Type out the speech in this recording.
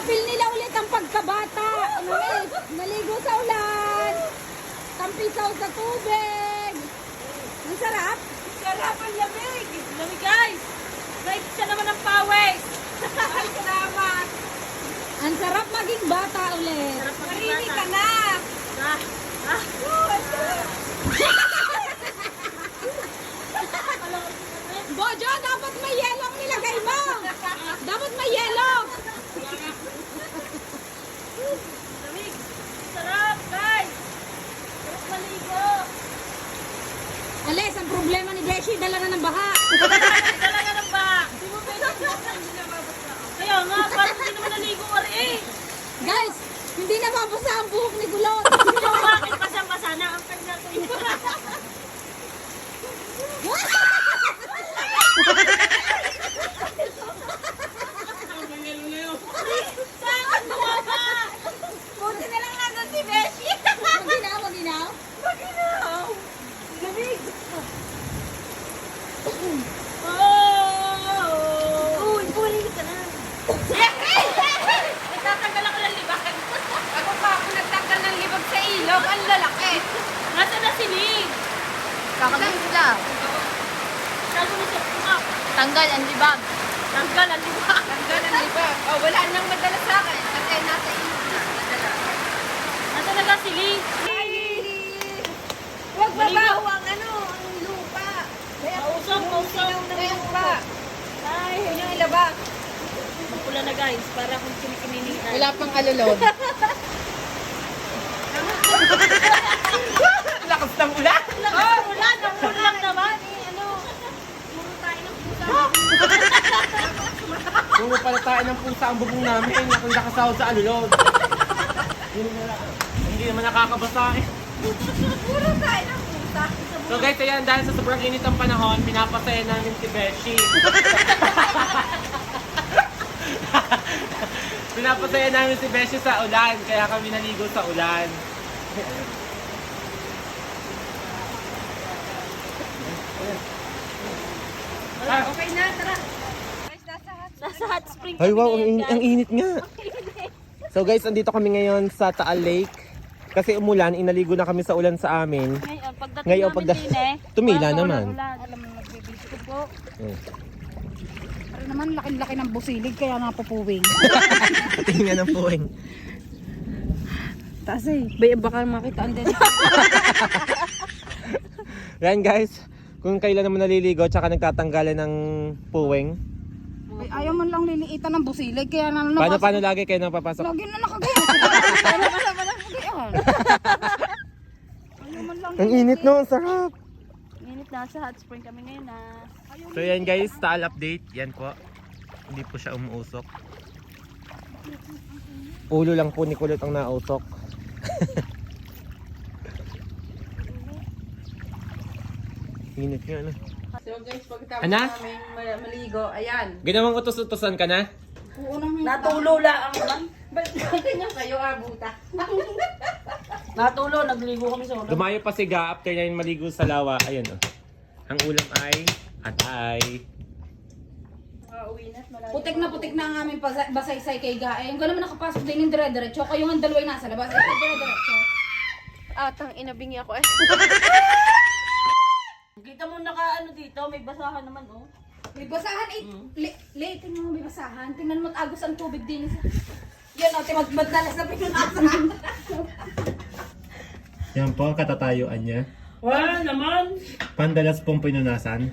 Na-feel nila ulit ang pagkabata. Naligo sa ulan. Tampisaw sa tubig. Ang sarap. Sarap ang lamig. Lamig guys. Right siya naman ang pawis. Ay, salamat. Ang sarap maging bata ulit. Sarap maging Marinig bata. ka na. Bojo, dapat may yelo ang nilagay mo. Dapat may yelo. Lamig. Sarap guys. Sarap maligo. Alis, ang problema ni Beshi, dala na ng baha. Talaga na ba? Hindi mo pwede hindi nababasa. Kaya nga, parang hindi naman naligo or eh. Guys, hindi na mabasa ang buhok ni Gulot. Bakit pasang-basa na ang kanya ko yun? Saan mo ba? Buti na lang nandun si Beshi. Maginaw, maginaw. Maginaw. Lamig. Oh! Uy, puri ka na. Nagtatanggal ako ng libag. Ako pa ako nagtanggal ng libag sa ilog. Ang lalaki. Nasaan na si Lee? Kakabit sila. Sabi mo siya, Tanggal ang libag. tanggal ang libag. Tanggal ang libag. Oh, wala nang madala sa akin. Kasi nasa ilog na. Madala. Nasaan na lang si Lee? Ay! Huwag mabaho ang ano, ang lupa. Kaya Mausok, mausok. na lupa. Ay, yun yung ilabak. Magpula na guys, para kung kinikininihan. Wala pang alulod. Lakas ng ulan. Oh, ulan! Ang ulan naman. Ano? Puro tayo ng pusa. Puro pala tayo ng pusa ang bubong namin. Kung nakasahod sa alulod. Hindi naman nakakabasa eh. Puro tayo ng pusa. So guys, ayan, dahil sa sobrang init ang panahon, pinapasaya namin si Beshi. Pinapasaya namin si Beshi sa ulan, kaya kami naligo sa ulan. Okay na, tara. Guys, Nasa hot spring Ay kami wow, ngayon, guys. ang init nga. So guys, andito kami ngayon sa Taal Lake. Kasi umulan, inaligo na kami sa ulan sa amin. Ngayon, pagdating Ngayon, namin din eh. tumila wala naman. ulan. Alam mo, nagbibisyo po. Pero naman, laki-laki ng busilig, kaya nga pupuwing. Tingnan ang puwing. Taas eh. Baka makita ang din. Yan guys, kung kailan naman naliligo tsaka nagtatanggalan ng puwing. Ay, ayaw man lang liliitan ng busilig, kaya na Paano lagi kayo napapasok? Lagi na nakagaya. Ayaw man lang. Ang init no, ang sarap. Nginit nasa hot spring kami ngayon na. So yan guys, Taal update. Yan po. Hindi po siya umuusok. Ulo lang po ni Kulot ang nausok. Init nga na. So guys, pagkatapos Ana? namin maligo, ayan. Ginawang utos-utosan ka na? Oo naman. Natulo lang naman. Ba't ganyan kayo, abuta? Natulo, nagligo kami sa ulan. Dumayo pa si Ga after na yun maligo sa lawa. Ayan oh. Ang ulam ay atay. Uwi na, malayo. Putik na ang aming basaysay kay Gae. Yung gano'n nakapasok din yung dire-diretso. Kayong ang dalaway nasa labas. Ito dire-diretso. Atang inabingi ako eh. Kita mo ano dito, may basahan naman oh. May basahan eh. Tingnan mo may basahan. Tingnan mo agos ang tubig din. Yan o, madalas na pinunasan. Yan po ang katatayuan niya. Wala naman. Pandalas pong pinunasan.